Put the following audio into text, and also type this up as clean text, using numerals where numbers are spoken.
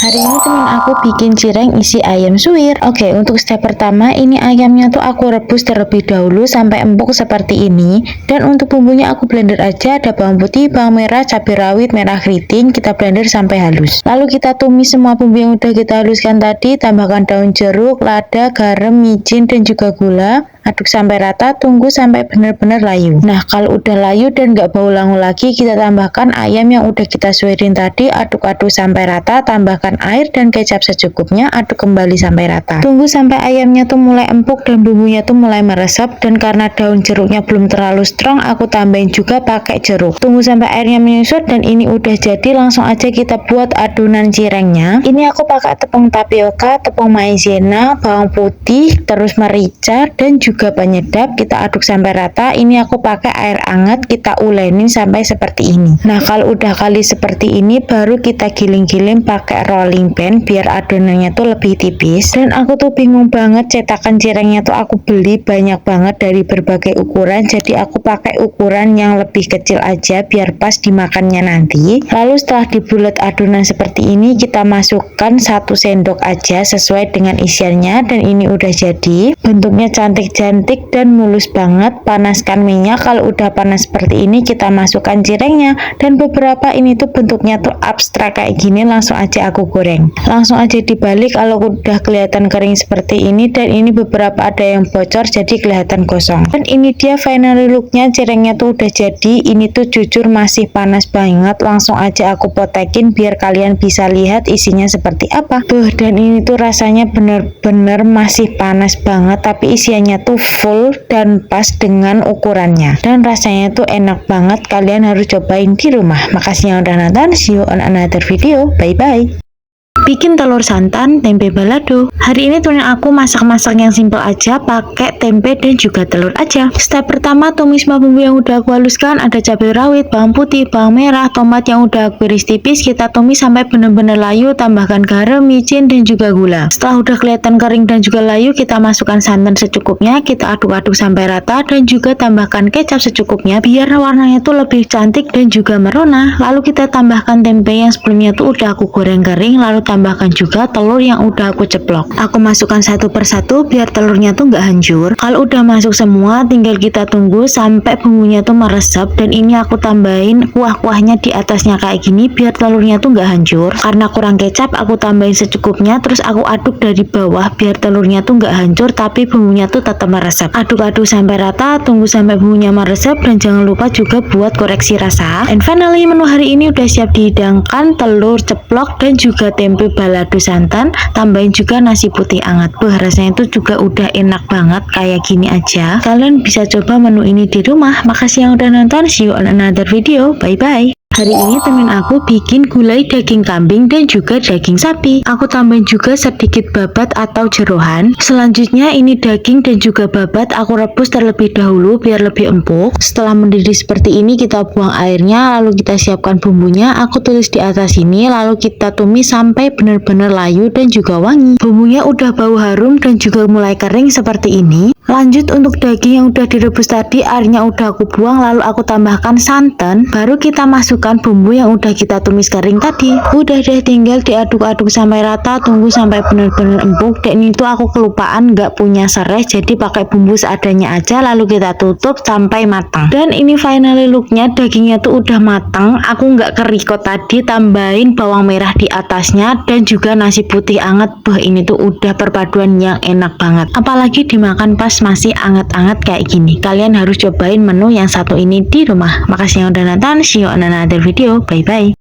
Hari ini temen aku bikin cireng isi ayam suwir. Oke, untuk step pertama ini ayamnya tuh aku rebus terlebih dahulu sampai empuk seperti ini. Dan untuk bumbunya aku blender aja, ada bawang putih, bawang merah, cabai rawit, merah keriting, kita blender sampai halus. Lalu kita tumis semua bumbu yang udah kita haluskan tadi, tambahkan daun jeruk, lada, garam, micin, dan juga gula. Aduk sampai rata, tunggu sampai benar-benar layu. Nah, kalau udah layu dan nggak bau langu lagi, kita tambahkan ayam yang udah kita suirin tadi, aduk-aduk sampai rata, tambahkan air dan kecap secukupnya, aduk kembali sampai rata. Tunggu sampai ayamnya tuh mulai empuk dan bumbunya tuh mulai meresap, dan karena daun jeruknya belum terlalu strong, aku tambahin juga pakai jeruk. Tunggu sampai airnya menyusut dan ini udah jadi, langsung aja kita buat adonan cirengnya. Ini aku pakai tepung tapioka, tepung maizena, bawang putih, terus merica, dan juga penyedap. Kita aduk sampai rata. Ini aku pakai air hangat, kita ulenin sampai seperti ini. Nah, kalau udah kali seperti ini baru kita giling-giling pakai rolling pin biar adonannya tuh lebih tipis. Dan aku tuh bingung banget, cetakan cirengnya tuh aku beli banyak banget dari berbagai ukuran, jadi aku pakai ukuran yang lebih kecil aja biar pas dimakannya nanti. Lalu setelah dibulet adonan seperti ini, kita masukkan 1 sendok aja sesuai dengan isiannya, dan ini udah jadi. Bentuknya cantik dan mulus banget. Panaskan minyak. Kalau udah panas seperti ini, kita masukkan cirengnya, dan beberapa ini tuh bentuknya tuh abstrak kayak gini, langsung aja aku goreng. Langsung aja dibalik kalau udah kelihatan kering seperti ini, dan ini beberapa ada yang bocor jadi kelihatan gosong. Dan ini dia final looknya, cirengnya tuh udah jadi. Ini tuh jujur masih panas banget, langsung aja aku potekin biar kalian bisa lihat isinya seperti apa. Dan ini tuh rasanya bener-bener masih panas banget, tapi isiannya tuh full dan pas dengan ukurannya, dan rasanya tuh enak banget. Kalian harus cobain di rumah. Makasih yang udah nonton, see you on another video, bye bye. Bikin telur santan, tempe balado. Hari ini tuh aku masak-masak yang simple aja, pakai tempe dan juga telur aja. Step pertama, tumis bumbu yang udah aku haluskan, ada cabai rawit, bawang putih, bawang merah, tomat yang udah aku iris tipis, kita tumis sampai benar-benar layu, tambahkan garam, micin, dan juga gula. Setelah udah kelihatan kering dan juga layu, kita masukkan santan secukupnya, kita aduk-aduk sampai rata, dan juga tambahkan kecap secukupnya biar warnanya tuh lebih cantik dan juga merona. Lalu kita tambahkan tempe yang sebelumnya tuh udah aku goreng kering, lalu tambahkan juga telur yang udah aku ceplok. Aku masukkan satu persatu biar telurnya tuh nggak hancur. Kalau udah masuk semua, tinggal kita tunggu sampai bumbunya tuh meresap, dan ini aku tambahin kuah-kuahnya di atasnya kayak gini biar telurnya tuh nggak hancur. Karena kurang kecap, aku tambahin secukupnya, terus aku aduk dari bawah biar telurnya tuh nggak hancur tapi bumbunya tuh tetap meresap. Aduk-aduk sampai rata, tunggu sampai bumbunya meresap, dan jangan lupa juga buat koreksi rasa. And finally, menu hari ini udah siap dihidangkan, telur ceplok dan juga tempe balado santan, tambahin juga nasi putih hangat. Rasanya itu juga udah enak banget kayak gini aja. Kalian bisa coba menu ini di rumah. Makasih yang udah nonton, see you on another video, bye bye. Hari ini temen aku bikin gulai daging kambing dan juga daging sapi. Aku tambahin juga sedikit babat atau jeroan. Selanjutnya ini daging dan juga babat aku rebus terlebih dahulu biar lebih empuk. Setelah mendidih seperti ini, kita buang airnya, lalu kita siapkan bumbunya. Aku tulis di atas sini, lalu kita tumis sampai benar-benar layu dan juga wangi. Bumbunya udah bau harum dan juga mulai kering seperti ini. Lanjut untuk daging yang udah direbus tadi, airnya udah aku buang, lalu aku tambahkan santan, baru kita masukkan bumbu yang udah kita tumis kering tadi. Udah deh, tinggal diaduk-aduk sampai rata, tunggu sampai benar-benar empuk. Dan itu aku kelupaan nggak punya serai, jadi pakai bumbu seadanya aja, lalu kita tutup sampai matang. Dan ini finally looknya, dagingnya tuh udah matang. Aku nggak kerikot tadi, tambahin bawang merah di atasnya dan juga nasi putih hangat. Ini tuh udah perpaduan yang enak banget, apalagi dimakan pas masih anget-anget kayak gini. Kalian harus cobain menu yang satu ini di rumah. Makasih yang udah nonton, see you on another video, bye bye.